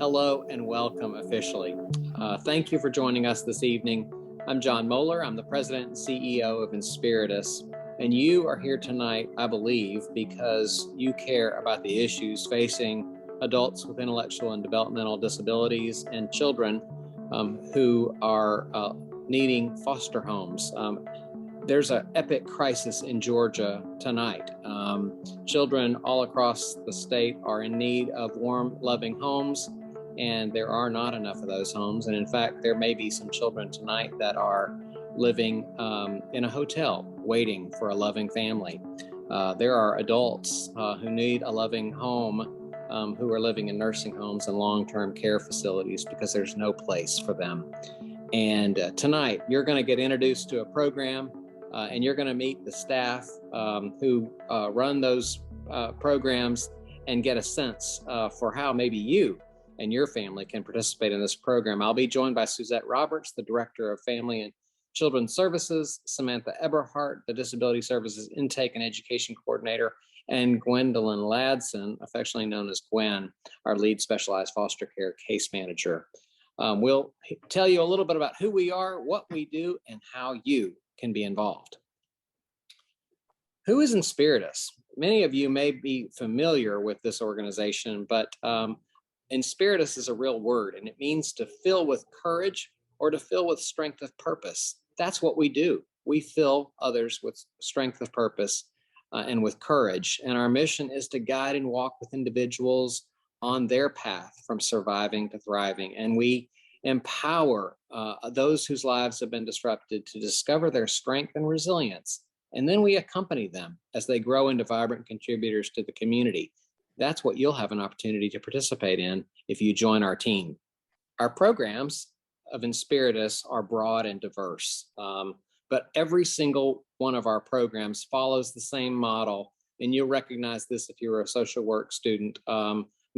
hello and welcome officially. Thank you for joining us this evening. I'm John Moeller. I'm the president and CEO of Inspiritus, and you are here tonight, I believe, because you care about the issues facing adults with intellectual and developmental disabilities and children who are needing foster homes. There's an epic crisis in Georgia tonight. Children all across the state are in need of warm, loving homes, and there are not enough of those homes. And in fact, there may be some children tonight that are living in a hotel waiting for a loving family. There are adults who need a loving home who are living in nursing homes and long-term care facilities because there's no place for them. And tonight, you're going to get introduced to a program and you're going to meet the staff who run those programs and get a sense for how maybe you and your family can participate in this program. I'll be joined by Suzette Roberts, the Director of Family and Children's Services, Samantha Eberhardt, the Disability Services Intake and Education Coordinator, and Gwendolyn Ladson, affectionately known as Gwen, our lead specialized foster care case manager. We'll tell you a little bit about who we are, what we do, and how you can be involved. Who is Inspiritus? Many of you may be familiar with this organization, but Inspiritus is a real word, and it means to fill with courage or to fill with strength of purpose. That's what we do. We fill others with strength of purpose and with courage. And our mission is to guide and walk with individuals on their path from surviving to thriving. And we empower those whose lives have been disrupted to discover their strength and resilience. And then we accompany them as they grow into vibrant contributors to the community. That's what you'll have an opportunity to participate in if you join our team. Our programs of Inspiritus are broad and diverse, but every single one of our programs follows the same model, and you'll recognize this if you're a social work student,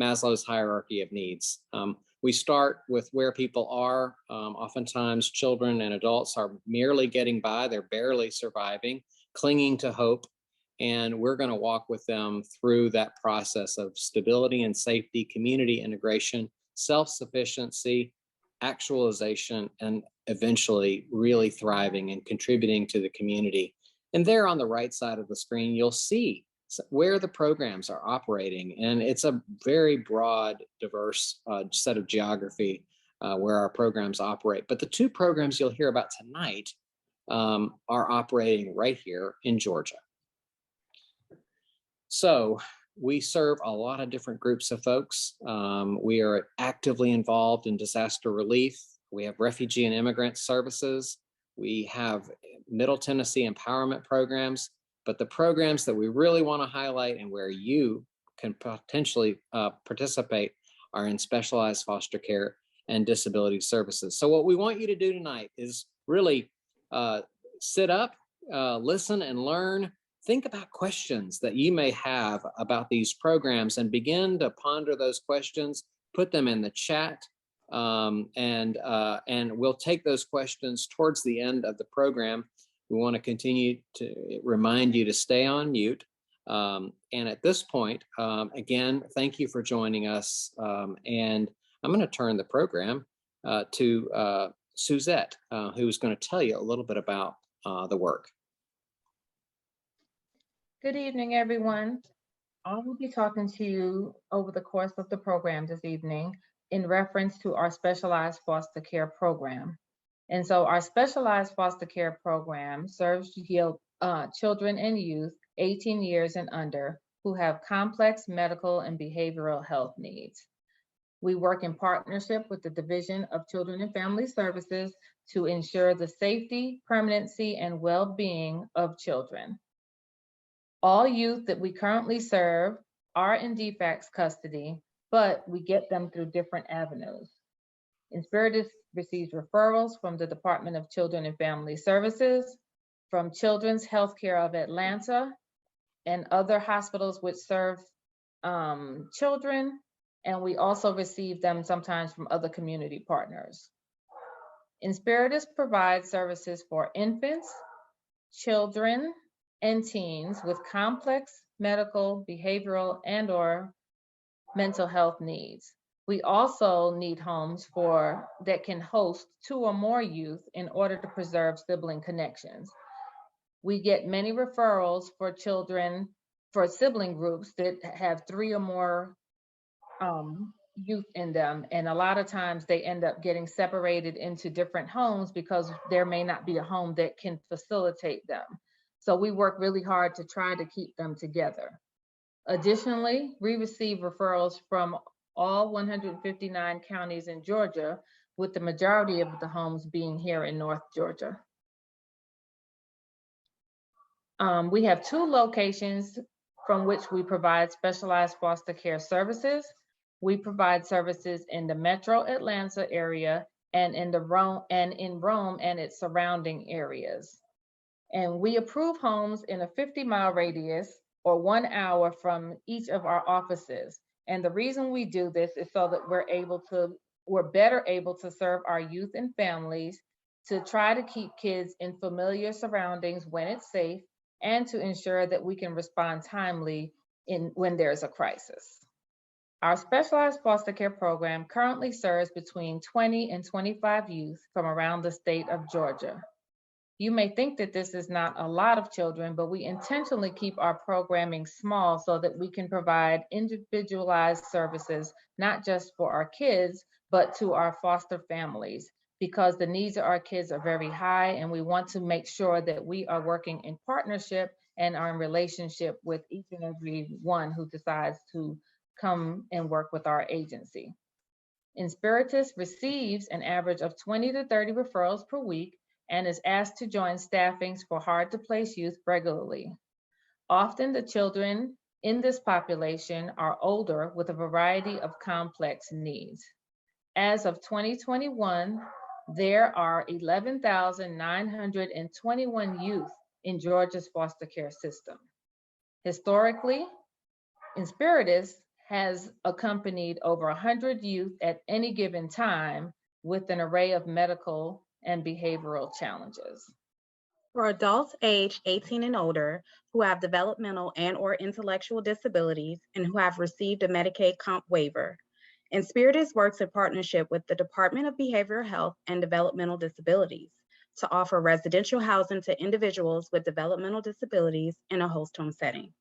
Maslow's hierarchy of needs. We start with where people are. Oftentimes children and adults are merely getting by, they're barely surviving, clinging to hope, and we're going to walk with them through that process of stability and safety, community integration, self-sufficiency, actualization, and eventually really thriving and contributing to the community. And there on the right side of the screen, you'll see where the programs are operating. And it's a very broad, diverse set of geography where our programs operate. But the two programs you'll hear about tonight are operating right here in Georgia. So we serve a lot of different groups of folks. We are actively involved in disaster relief. We have refugee and immigrant services. We have Middle Tennessee empowerment programs. But the programs that we really want to highlight and where you can potentially participate are in specialized foster care and disability services. So what we want you to do tonight is really sit up, listen and learn. Think about questions that you may have about these programs and begin to ponder those questions, put them in the chat, and we'll take those questions towards the end of the program. We want to continue to remind you to stay on mute. And at this point, again, thank you for joining us. And I'm going to turn the program to Suzette, who's going to tell you a little bit about the work. Good evening, everyone. I will be talking to you over the course of the program this evening in reference to our specialized foster care program. And so our specialized foster care program serves children and youth 18 years and under who have complex medical and behavioral health needs. We work in partnership with the Division of Children and Family Services to ensure the safety, permanency, and well-being of children. All youth that we currently serve are in DFACS custody, but we get them through different avenues. Inspiritus receives referrals from the Department of Children and Family Services, from Children's Healthcare of Atlanta, and other hospitals which serve children, and we also receive them sometimes from other community partners. Inspiritus provides services for infants, children, and teens with complex medical, behavioral, and/or mental health needs. We also need homes that can host 2 or more youth in order to preserve sibling connections. We get many referrals for sibling groups that have 3 or more youth in them. And a lot of times they end up getting separated into different homes because there may not be a home that can facilitate them. So we work really hard to try to keep them together. Additionally, we receive referrals from all 159 counties in Georgia, with the majority of the homes being here in North Georgia. We have 2 locations from which we provide specialized foster care services. We provide services in the Metro Atlanta area and in Rome and its surrounding areas. And we approve homes in a 50-mile radius or 1 hour from each of our offices. And the reason we do this is so that we're better able to serve our youth and families, to try to keep kids in familiar surroundings when it's safe, and to ensure that we can respond timely when there's a crisis. Our specialized foster care program currently serves between 20 and 25 youth from around the state of Georgia. You may think that this is not a lot of children, but we intentionally keep our programming small so that we can provide individualized services, not just for our kids, but to our foster families, because the needs of our kids are very high, and we want to make sure that we are working in partnership and are in relationship with each and every one who decides to come and work with our agency. Inspiritus receives an average of 20 to 30 referrals per week and is asked to join staffings for hard-to-place youth regularly. Often the children in this population are older with a variety of complex needs. As of 2021, there are 11,921 youth in Georgia's foster care system. Historically, Inspiritus has accompanied over 100 youth at any given time with an array of medical and behavioral challenges. For adults aged 18 and older who have developmental and/or intellectual disabilities and who have received a Medicaid comp waiver, Inspiritus works in partnership with the Department of Behavioral Health and Developmental Disabilities to offer residential housing to individuals with developmental disabilities in a host home setting.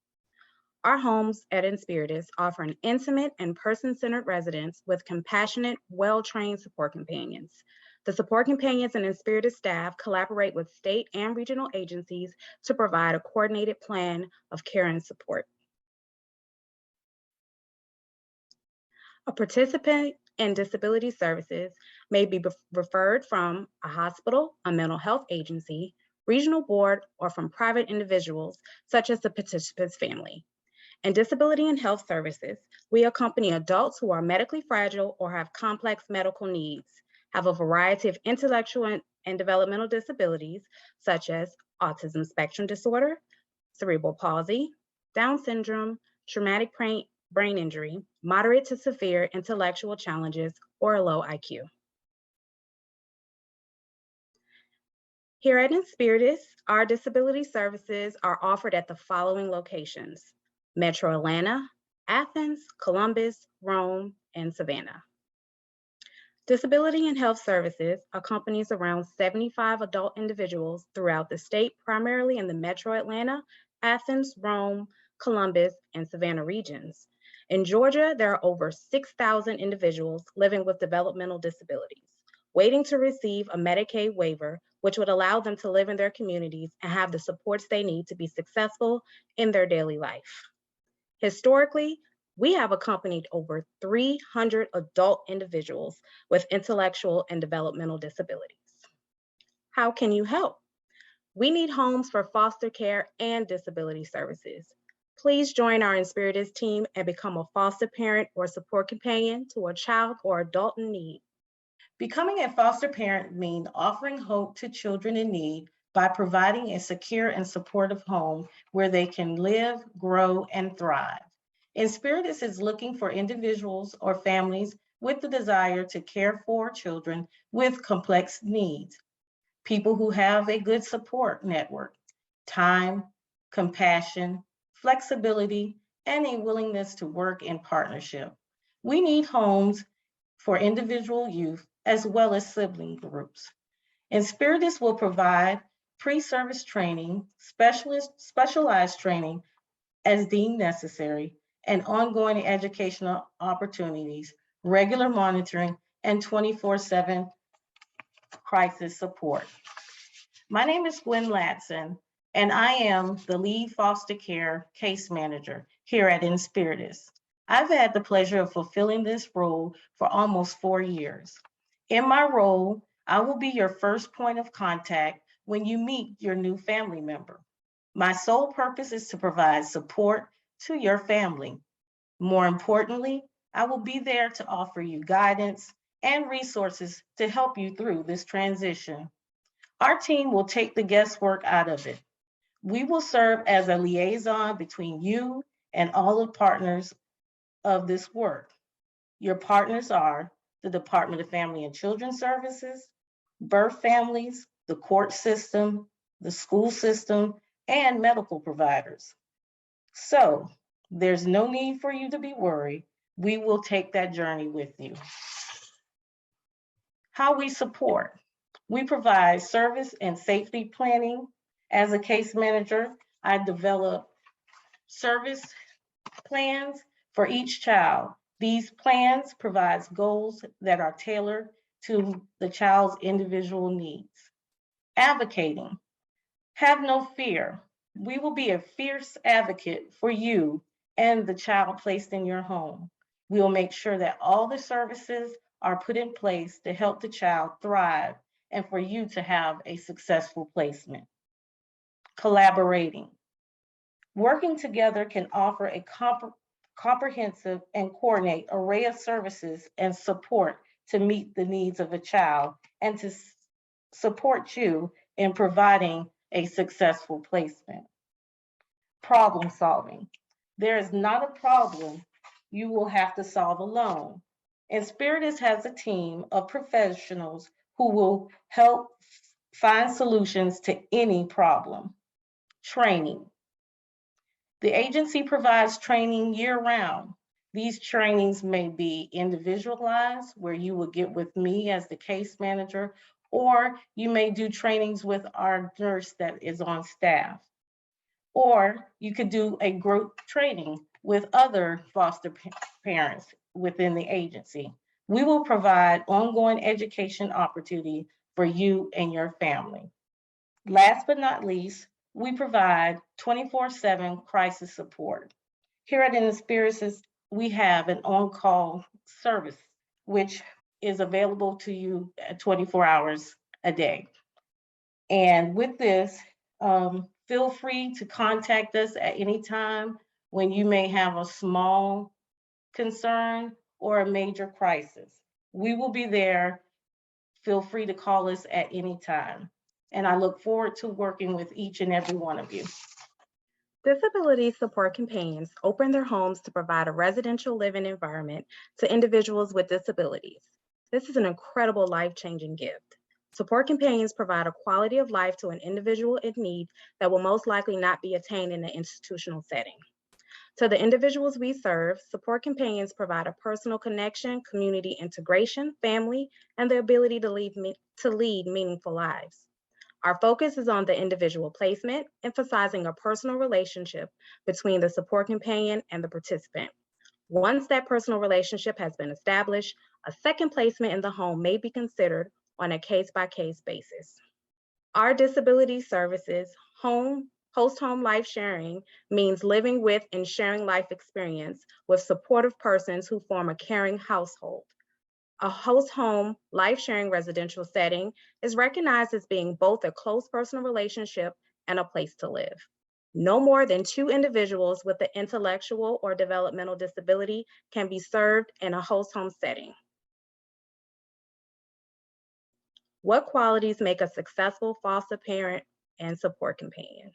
Our homes at Inspiritus offer an intimate and person-centered residence with compassionate, well-trained support companions. The support companions and Inspiritus staff collaborate with state and regional agencies to provide a coordinated plan of care and support. A participant in disability services may be referred from a hospital, a mental health agency, regional board, or from private individuals, such as the participant's family. In disability and health services, we accompany adults who are medically fragile or have complex medical needs, have a variety of intellectual and developmental disabilities, such as autism spectrum disorder, cerebral palsy, Down syndrome, traumatic brain injury, moderate to severe intellectual challenges, or a low IQ. Here at Inspiritus, our disability services are offered at the following locations: Metro Atlanta, Athens, Columbus, Rome, and Savannah. Disability and Health Services accompanies around 75 adult individuals throughout the state, primarily in the Metro Atlanta, Athens, Rome, Columbus, and Savannah regions. In Georgia, there are over 6,000 individuals living with developmental disabilities, waiting to receive a Medicaid waiver, which would allow them to live in their communities and have the supports they need to be successful in their daily life. Historically, we have accompanied over 300 adult individuals with intellectual and developmental disabilities. How can you help? We need homes for foster care and disability services. Please join our Inspiritus team and become a foster parent or support companion to a child or adult in need. Becoming a foster parent means offering hope to children in need by providing a secure and supportive home where they can live, grow, and thrive. Inspiritus is looking for individuals or families with the desire to care for children with complex needs, people who have a good support network, time, compassion, flexibility, and a willingness to work in partnership. We need homes for individual youth, as well as sibling groups. Inspiritus will provide pre-service training, specialized training as deemed necessary, and ongoing educational opportunities, regular monitoring, and 24/7 crisis support. My name is Gwen Latson, and I am the lead foster care case manager here at Inspiritus. I've had the pleasure of fulfilling this role for almost 4 years. In my role, I will be your first point of contact when you meet your new family member. My sole purpose is to provide support to your family. More importantly, I will be there to offer you guidance and resources to help you through this transition. Our team will take the guesswork out of it. We will serve as a liaison between you and all the partners of this work. Your partners are the Department of Family and Children Services, birth families, the court system, the school system, and medical providers. So there's no need for you to be worried. We will take that journey with you. How we support. We provide service and safety planning. As a case manager, I develop service plans for each child. These plans provide goals that are tailored to the child's individual needs. Advocating. Have no fear. We will be a fierce advocate for you and the child placed in your home. We will make sure that all the services are put in place to help the child thrive and for you to have a successful placement. Collaborating. Working together can offer a comprehensive and coordinate array of services and support to meet the needs of a child and to support you in providing a successful placement. Problem solving. There is not a problem you will have to solve alone. Inspiritus has a team of professionals who will help find solutions to any problem. Training. The agency provides training year-round. These trainings may be individualized, where you will get with me as the case manager, or you may do trainings with our nurse that is on staff. Or you could do a group training with other foster parents within the agency. We will provide ongoing education opportunity for you and your family. Last but not least, we provide 24/7 crisis support. Here at Inspiritus, we have an on-call service, which is available to you at 24 hours a day. And with this, feel free to contact us at any time when you may have a small concern or a major crisis. We will be there. Feel free to call us at any time. And I look forward to working with each and every one of you. Disability Support Companions open their homes to provide a residential living environment to individuals with disabilities. This is an incredible life-changing gift. Support Companions provide a quality of life to an individual in need that will most likely not be attained in an institutional setting. To the individuals we serve, Support Companions provide a personal connection, community integration, family, and the ability to lead meaningful lives. Our focus is on the individual placement, emphasizing a personal relationship between the support companion and the participant. Once that personal relationship has been established, a second placement in the home may be considered on a case-by-case basis. Our disability services, host home life sharing means living with and sharing life experience with supportive persons who form a caring household. A host home life sharing residential setting is recognized as being both a close personal relationship and a place to live. No more than 2 individuals with an intellectual or developmental disability can be served in a host home setting. What qualities make a successful foster parent and support companion?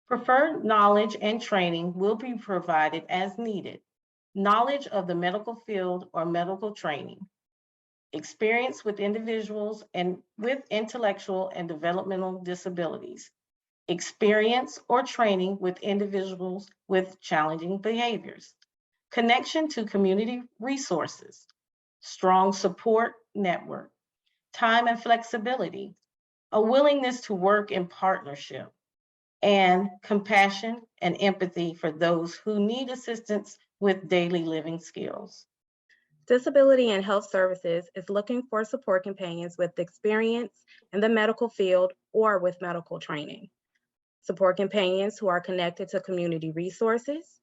Preferred knowledge and training will be provided as needed. Knowledge of the medical field or medical training. Experience with individuals and with intellectual and developmental disabilities. Experience or training with individuals with challenging behaviors. Connection to community resources. strong support network, time and flexibility, a willingness to work in partnership, and compassion and empathy for those who need assistance with daily living skills. Disability and Health Services is looking for support companions with experience in the medical field or with medical training. Support companions who are connected to community resources,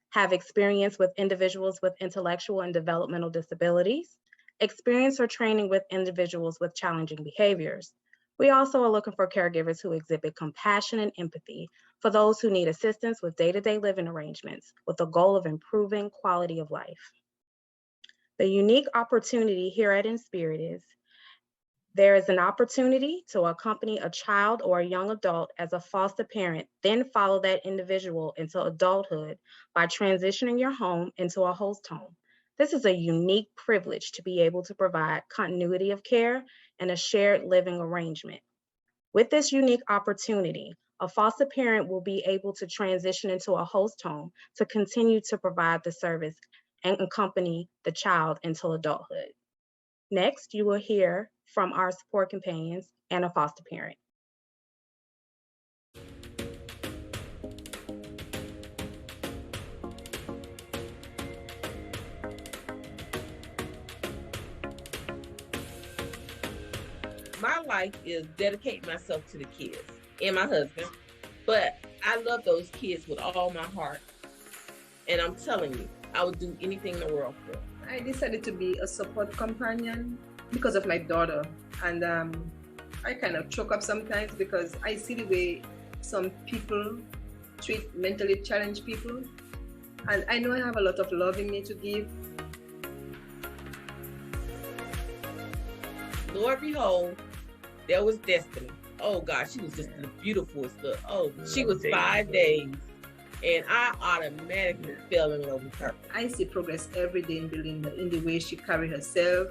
have experience with individuals with intellectual and developmental disabilities, experience or training with individuals with challenging behaviors. We also are looking for caregivers who exhibit compassion and empathy for those who need assistance with day-to-day living arrangements with the goal of improving quality of life. The unique opportunity here at Inspirit is there is an opportunity to accompany a child or a young adult as a foster parent, then follow that individual into adulthood by transitioning your home into a host home. This is a unique privilege to be able to provide continuity of care and a shared living arrangement. With this unique opportunity, a foster parent will be able to transition into a host home to continue to provide the service and accompany the child until adulthood. Next, you will hear from our support companions and a foster parent. My life is dedicating myself to the kids and my husband, but I love those kids with all my heart. And I'm telling you, I would do anything in the world for them. I decided to be a support companion because of my daughter, and I kind of choke up sometimes because I see the way some people treat mentally challenged people, and I know I have a lot of love in me to give. Lord behold, there was Destiny. Oh God, she was just the beautifulest. She was 5 days, and I automatically fell in love with her. I see progress every day in Belinda, in the way she carried herself,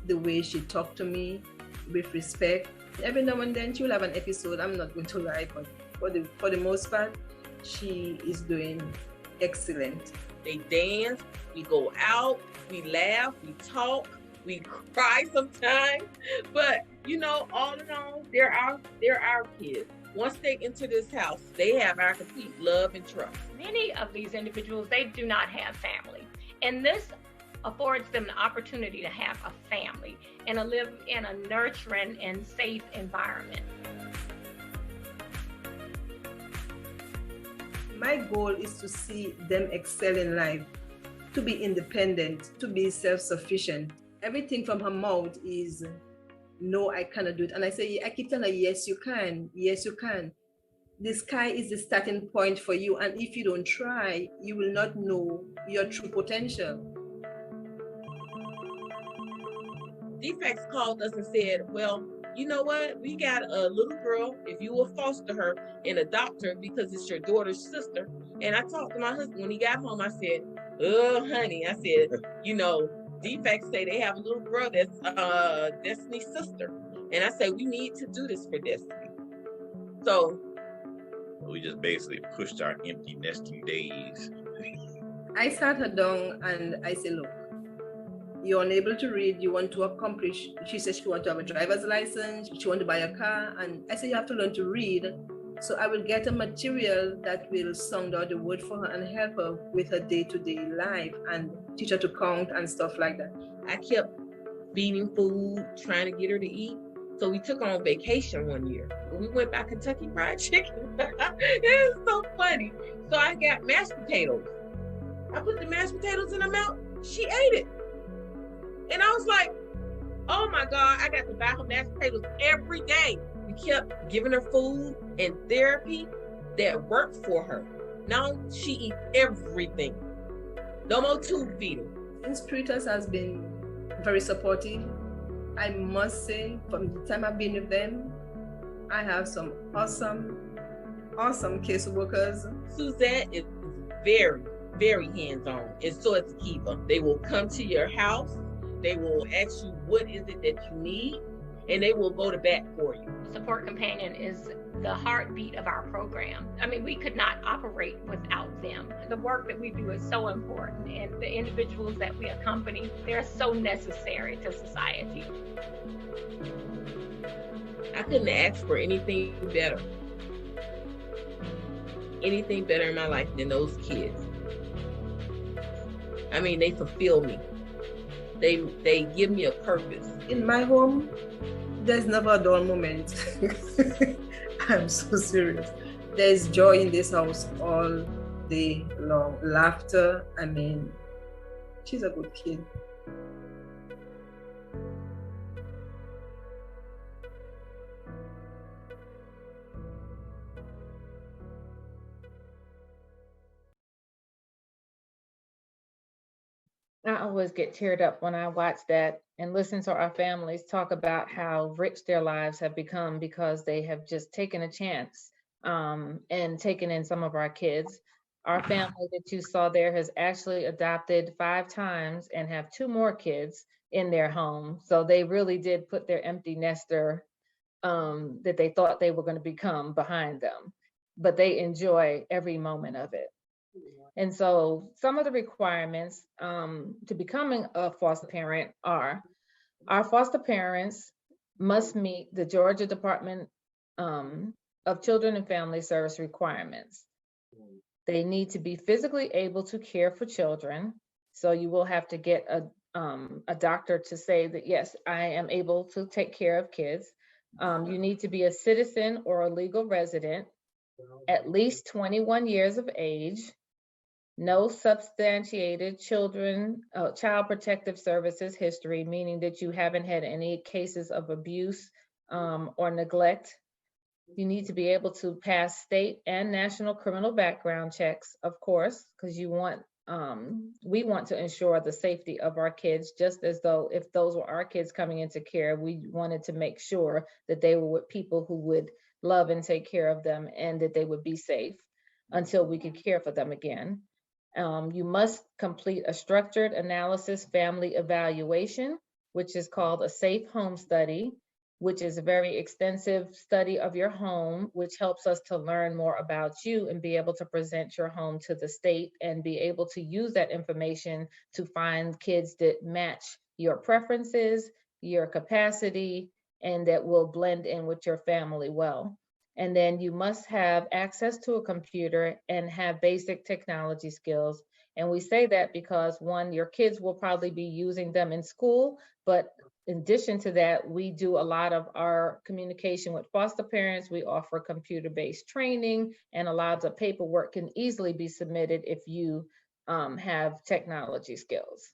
the way she talked to me with respect. Every now and then she will have an episode, I'm not going to lie, but for the most part, she is doing excellent. They dance, we go out, we laugh, we talk, we cry sometimes, but you know, all in all, they're our kids. Once they enter this house, they have our complete love and trust. Many of these individuals, they do not have family. And this affords them the opportunity to have a family and to live in a nurturing and safe environment. My goal is to see them excel in life, to be independent, to be self-sufficient. Everything from her mouth is, no, I cannot do it. And I say, I keep telling her, yes, you can. Yes, you can. The sky is the starting point for you. And if you don't try, you will not know your true potential. Defects called us and said, well, you know what? We got a little girl, if you will foster her and adopt her because it's your daughter's sister. And I talked to my husband when he got home. I said, oh, honey, I said, you know, Defects say they have a little girl that's Destiny's sister. And I said, we need to do this for Destiny. So we just basically pushed our empty nesting days. I sat her down and I said, look, you're unable to read, you want to accomplish. She said she wants to have a driver's license, she wants to buy a car. And I said, you have to learn to read. So I will get a material that will sound out the word for her and help her with her day-to-day life and teach her to count and stuff like that. I kept feeding food, trying to get her to eat. So we took her on vacation one year. We went by Kentucky Fried Chicken. It was so funny. So I got mashed potatoes. I put the mashed potatoes in her mouth. She ate it. And I was like, oh my God, I got to buy her mashed potatoes every day. We kept giving her food and therapy that worked for her. Now she eats everything. No more tube feeding. Inspiritors has been very supportive. I must say, from the time I've been with them, I have some awesome caseworkers. Suzette is very, very hands-on, and so is Kiva. They will come to your house. They will ask you, what is it that you need? and they will go to bat for you. Support Companion is the heartbeat of our program. I mean, we could not operate without them. The work that we do is so important, and the individuals that we accompany, they're so necessary to society. I couldn't ask for anything better in my life than those kids. I mean, they fulfill me. They give me a purpose. In my home, there's never a dull moment. I'm so serious. There's joy in this house all day long. Laughter. I mean, she's a good kid. I always get teared up when I watch that and listen to our families talk about how rich their lives have become because they have just taken a chance and taken in some of our kids. Our family that you saw there has actually adopted 5 times and have 2 more kids in their home. So they really did put their empty nester that they thought they were going to become behind them, but they enjoy every moment of it. And so some of the requirements to becoming a foster parent are, our foster parents must meet the Georgia Department of Children and Family Service requirements. They need to be physically able to care for children. So you will have to get a doctor to say that, yes, I am able to take care of kids. You need to be a citizen or a legal resident, at least 21 years of age, no substantiated child protective services history, meaning that you haven't had any cases of abuse or neglect. You need to be able to pass state and national criminal background checks, of course, because we want to ensure the safety of our kids, just as though if those were our kids coming into care, we wanted to make sure that they were with people who would love and take care of them and that they would be safe until we could care for them again. You must complete a structured analysis family evaluation, which is called a safe home study, which is a very extensive study of your home, which helps us to learn more about you and be able to present your home to the state and be able to use that information to find kids that match your preferences, your capacity, and that will blend in with your family well. And then you must have access to a computer and have basic technology skills. And we say that because, one, your kids will probably be using them in school, but in addition to that, we do a lot of our communication with foster parents. We offer computer-based training, and a lot of the paperwork can easily be submitted if you have technology skills.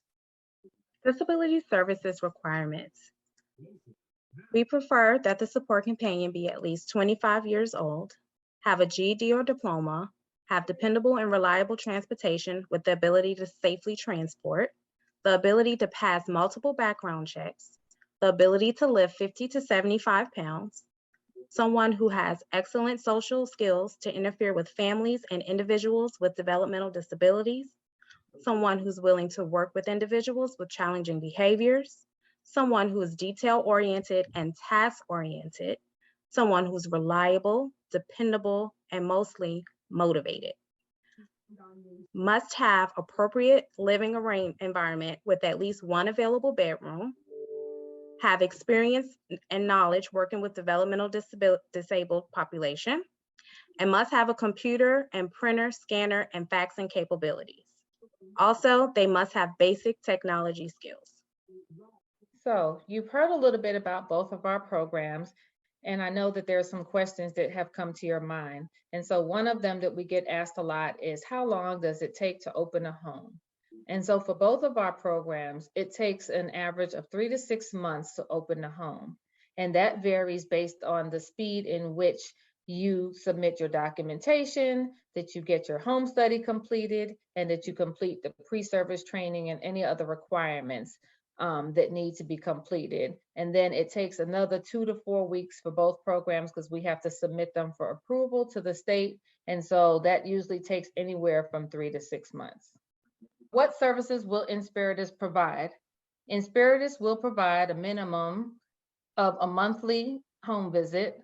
Disability services requirements. We prefer that the support companion be at least 25 years old, have a GED or diploma, have dependable and reliable transportation with the ability to safely transport, the ability to pass multiple background checks, the ability to lift 50 to 75 pounds, someone who has excellent social skills to interfere with families and individuals with developmental disabilities, someone who's willing to work with individuals with challenging behaviors, someone who is detail-oriented and task-oriented, someone who's reliable, dependable, and mostly motivated. Must have appropriate living environment with at least 1 available bedroom, have experience and knowledge working with developmental disabled population, and must have a computer and printer, scanner, and faxing capabilities. Also, they must have basic technology skills. So you've heard a little bit about both of our programs, and I know that there are some questions that have come to your mind. And so one of them that we get asked a lot is, how long does it take to open a home? And so for both of our programs, it takes an average of 3 to 6 months to open a home. And that varies based on the speed in which you submit your documentation, that you get your home study completed, and that you complete the pre-service training and any other requirements that need to be completed. And then it takes another 2 to 4 weeks for both programs because we have to submit them for approval to the state. And so that usually takes anywhere from 3 to 6 months. What services will Inspiritus provide? Inspiritus will provide a minimum of a monthly home visit,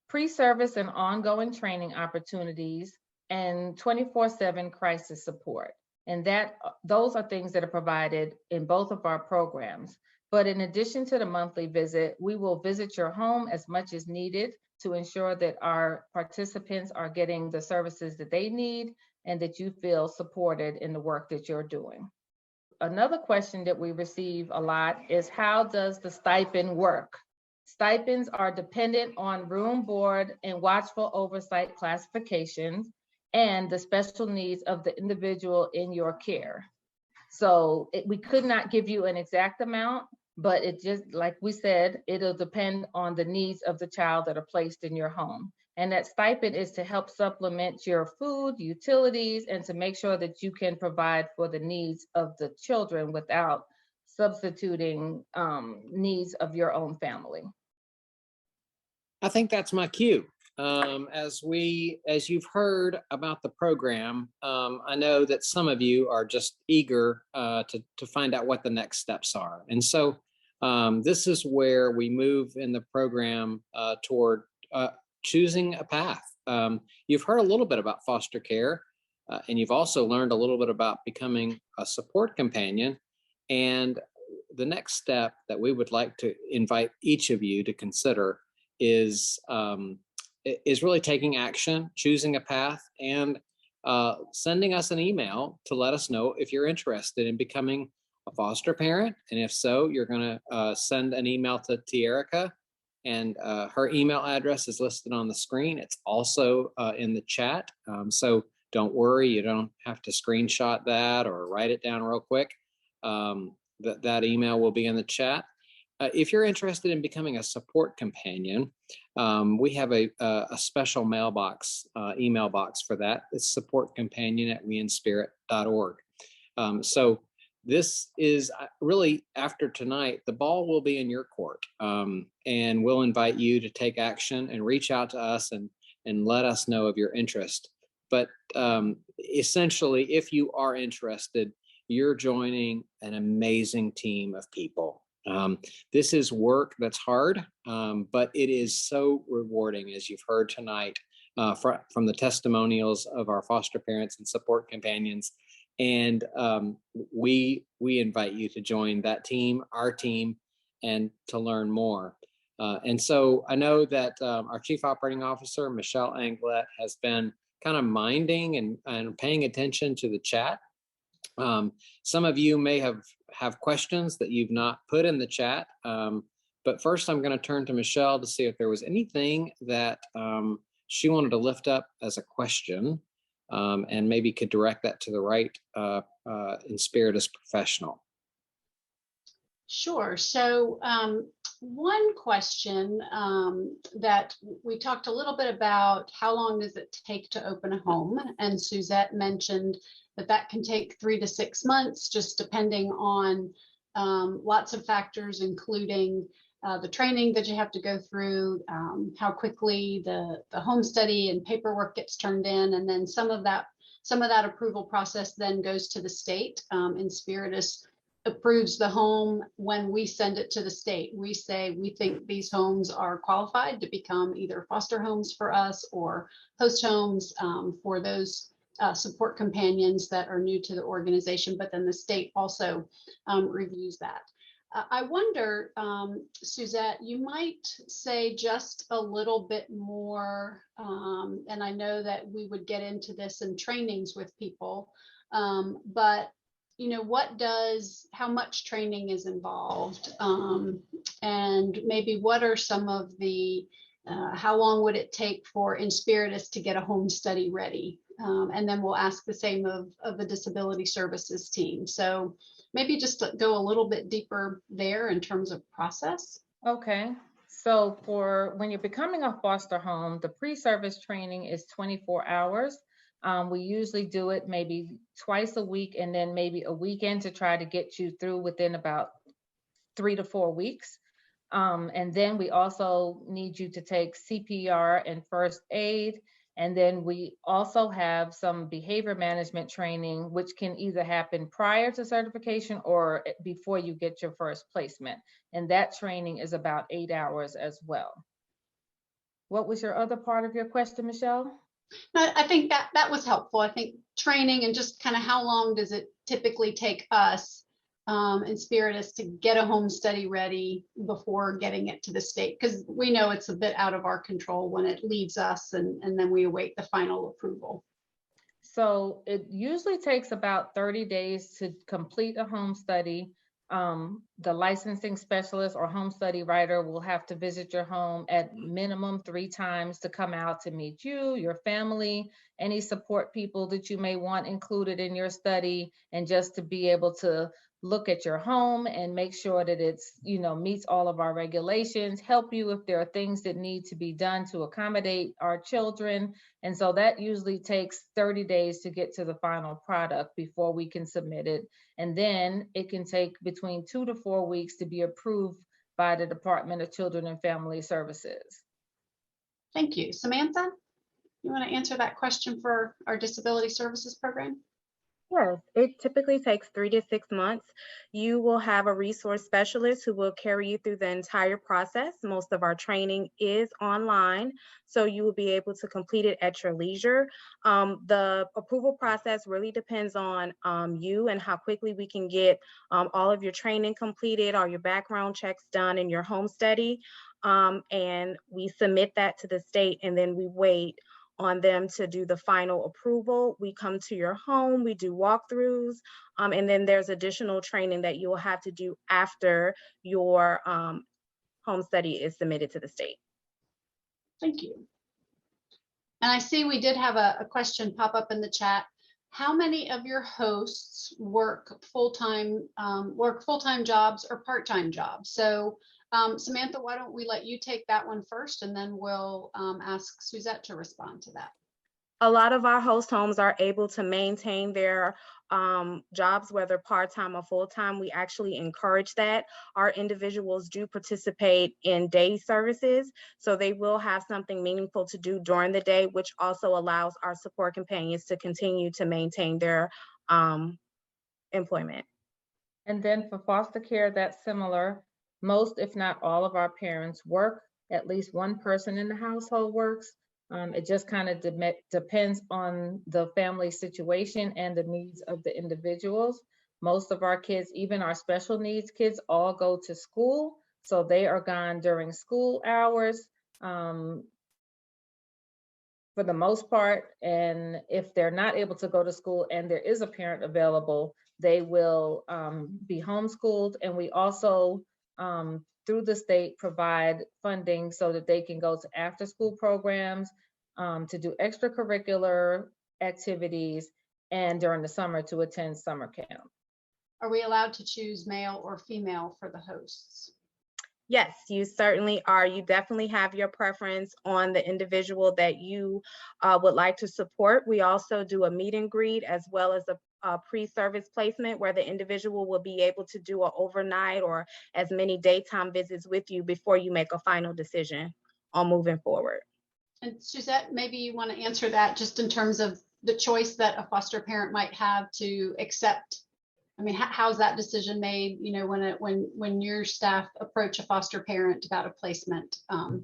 pre-service and ongoing training opportunities, and 24/7 crisis support. And those are things that are provided in both of our programs. But in addition to the monthly visit, we will visit your home as much as needed to ensure that our participants are getting the services that they need and that you feel supported in the work that you're doing. Another question that we receive a lot is, how does the stipend work? Stipends are dependent on room, board, and watchful oversight classifications and the special needs of the individual in your care. So we could not give you an exact amount, but it just, like we said, it'll depend on the needs of the child that are placed in your home. And that stipend is to help supplement your food, utilities, and to make sure that you can provide for the needs of the children without substituting needs of your own family. I think that's my cue. As you've heard about the program, I know that some of you are just eager to find out what the next steps are. And so this is where we move in the program toward choosing a path. You've heard a little bit about foster care, and you've also learned a little bit about becoming a support companion. And the next step that we would like to invite each of you to consider is really taking action, choosing a path, and sending us an email to let us know if you're interested in becoming a foster parent. And if so, you're going to send an email to Tierica, and her email address is listed on the screen. It's also in the chat. So don't worry, you don't have to screenshot that or write it down real quick. That email will be in the chat. If you're interested in becoming a support companion, we have a special mailbox, email box for that. It's supportcompanion@weinspirit.org. So this is really, after tonight, the ball will be in your court, and we'll invite you to take action and reach out to us and let us know of your interest. But essentially, if you are interested, you're joining an amazing team of people. This is work that's hard, but it is so rewarding, as you've heard tonight from the testimonials of our foster parents and support companions. And we invite you to join that team, our team, and to learn more. And so I know that our Chief Operating Officer, Michelle Anglet, has been kind of minding and paying attention to the chat. Some of you may have questions that you've not put in the chat. But first, I'm going to turn to Michelle to see if there was anything that she wanted to lift up as a question, and maybe could direct that to the right Inspiritus professional. Sure. So one question that we talked a little bit about, how long does it take to open a home? And Suzette mentioned that can take 3 to 6 months, just depending on lots of factors, including the training that you have to go through, how quickly the home study and paperwork gets turned in, and then some of that approval process then goes to the state. Inspiritus approves the home when we send it to the state. We say we think these homes are qualified to become either foster homes for us or host homes for those support companions that are new to the organization, but then the state also reviews that. I wonder, Suzette, you might say just a little bit more, and I know that we would get into this in trainings with people, but how much training is involved, and maybe what are some of the, how long would it take for Inspiritus to get a home study ready? And then we'll ask the same of the disability services team. So maybe just go a little bit deeper there in terms of process. Okay. So when you're becoming a foster home, the pre-service training is 24 hours. We usually do it maybe twice a week and then maybe a weekend to try to get you through within about 3 to 4 weeks. And then we also need you to take CPR and first aid. And then we also have some behavior management training, which can either happen prior to certification or before you get your first placement. And that training is about 8 hours as well. What was your other part of your question, Michelle? I think that was helpful. I think training and just kind of how long does it typically take us in Spiritus to get a home study ready before getting it to the state? Because we know it's a bit out of our control when it leaves us and then we await the final approval. So it usually takes about 30 days to complete a home study. The licensing specialist or home study writer will have to visit your home at minimum 3 times to come out to meet you, your family, any support people that you may want included in your study, and just to be able to look at your home and make sure that it's, meets all of our regulations, help you if there are things that need to be done to accommodate our children. And so that usually takes 30 days to get to the final product before we can submit it. And then it can take between 2 to 4 weeks to be approved by the Department of Children and Family Services. Thank you. Samantha, you want to answer that question for our disability services program? Yes, it typically takes 3 to 6 months. You will have a resource specialist who will carry you through the entire process. Most of our training is online, so you will be able to complete it at your leisure. The approval process really depends on you and how quickly we can get all of your training completed, all your background checks done in your home study. And we submit that to the state, and then we wait on them to do the final approval. We come to your home, we do walkthroughs, and then there's additional training that you will have to do after your home study is submitted to the state. Thank you. And I see we did have a question pop up in the chat. How many of your hosts work full-time jobs or part-time jobs? So Samantha, why don't we let you take that one first, and then we'll ask Suzette to respond to that. A lot of our host homes are able to maintain their jobs, whether part-time or full-time. We actually encourage that. Our individuals do participate in day services, so they will have something meaningful to do during the day, which also allows our support companions to continue to maintain their employment. And then for foster care, that's similar. Most, if not all of our parents work. At least one person in the household works. It just kind of depends on the family situation and the needs of the individuals. Most of our kids, even our special needs kids, all go to school. So they are gone during school hours for the most part. And if they're not able to go to school and there is a parent available, they will be homeschooled. And we also, through the state, provide funding so that they can go to after school programs, to do extracurricular activities, and during the summer to attend summer camp. Are we allowed to choose male or female for the hosts? Yes, you certainly are. You definitely have your preference on the individual that you would like to support. We also do a meet and greet as well as a pre-service placement where the individual will be able to do an overnight or as many daytime visits with you before you make a final decision on moving forward. And Suzette, maybe you want to answer that just in terms of the choice that a foster parent might have to accept. I mean, how's that decision made? You know, when your staff approach a foster parent about a placement, how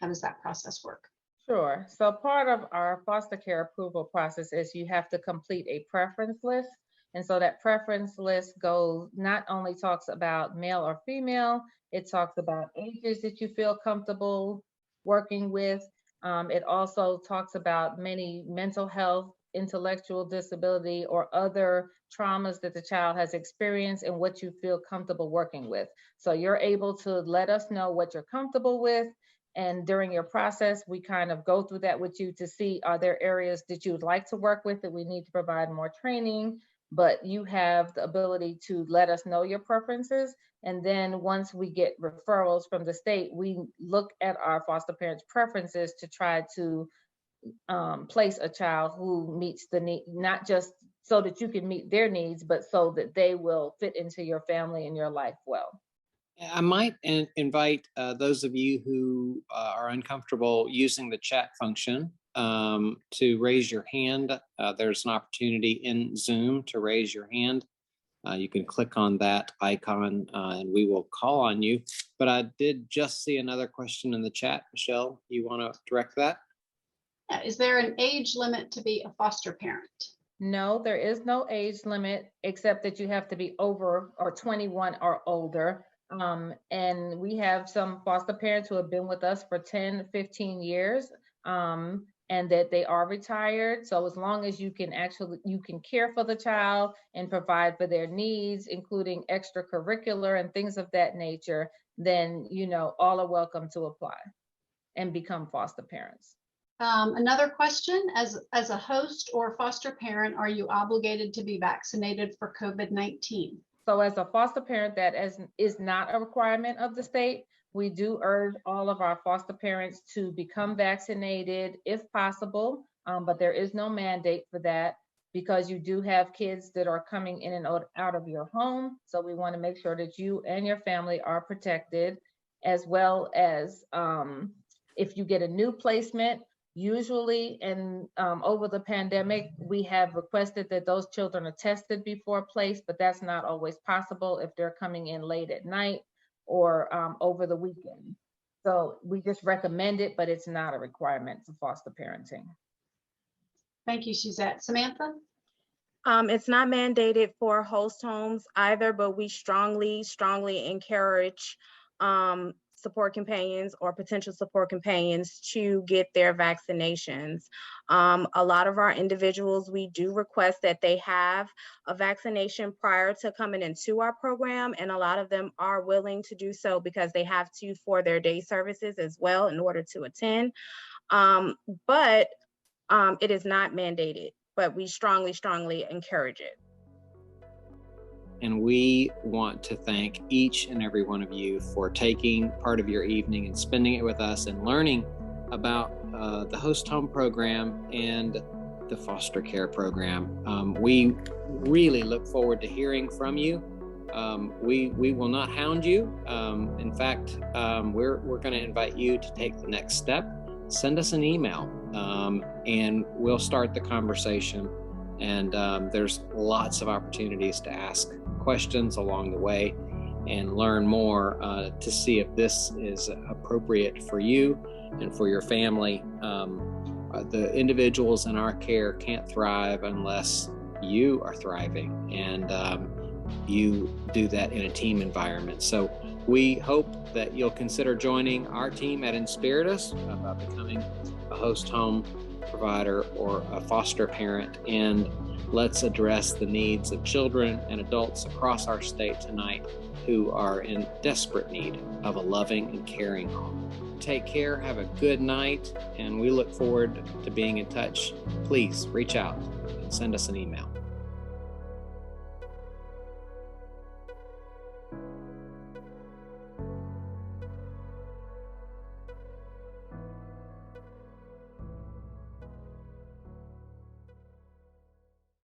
does that process work? Sure. So part of our foster care approval process is you have to complete a preference list. And so that preference list not only talks about male or female, it talks about ages that you feel comfortable working with. It also talks about many mental health, intellectual disability, or other traumas that the child has experienced and what you feel comfortable working with. So you're able to let us know what you're comfortable with. And during your process, we kind of go through that with you to see, are there areas that you would like to work with that we need to provide more training? But you have the ability to let us know your preferences. And then once we get referrals from the state, we look at our foster parents' preferences to try to place a child who meets the need, not just so that you can meet their needs, but so that they will fit into your family and your life well. I might invite those of you who are uncomfortable using the chat function to raise your hand. There's an opportunity in Zoom to raise your hand. You can click on that icon and we will call on you. But I did just see another question in the chat. Michelle, you want to direct that? Yeah, is there an age limit to be a foster parent? No, there is no age limit, except that you have to be over or 21 or older. And we have some foster parents who have been with us for 10, 15 years, and that they are retired. So as long as you can care for the child and provide for their needs, including extracurricular and things of that nature, then, all are welcome to apply and become foster parents. Another question, as a host or foster parent, are you obligated to be vaccinated for COVID-19? So as a foster parent, that is not a requirement of the state. We do urge all of our foster parents to become vaccinated if possible, but there is no mandate for that because you do have kids that are coming in and out of your home. So we want to make sure that you and your family are protected, as well as if you get a new placement. Usually, and over the pandemic, we have requested that those children are tested before place, but that's not always possible if they're coming in late at night or over the weekend. So we just recommend it, but it's not a requirement for foster parenting. Thank you, Suzette. Samantha? It's not mandated for host homes either, but we strongly encourage support companions or potential support companions to get their vaccinations. A lot of our individuals, we do request that they have a vaccination prior to coming into our program, and a lot of them are willing to do so because they have to for their day services as well in order to attend. But it is not mandated, but we strongly encourage it. And we want to thank each and every one of you for taking part of your evening and spending it with us and learning about the Host Home program and the foster care program. We really look forward to hearing from you. We will not hound you. In fact, we're going to invite you to take the next step. Send us an email and we'll start the conversation. And there's lots of opportunities to ask questions along the way and learn more to see if this is appropriate for you and for your family. The individuals in our care can't thrive unless you are thriving, and you do that in a team environment. So we hope that you'll consider joining our team at Inspiritus about becoming a host home provider or a foster parent, and let's address the needs of children and adults across our state tonight who are in desperate need of a loving and caring home. Take care, have a good night, and we look forward to being in touch. Please reach out and send us an email.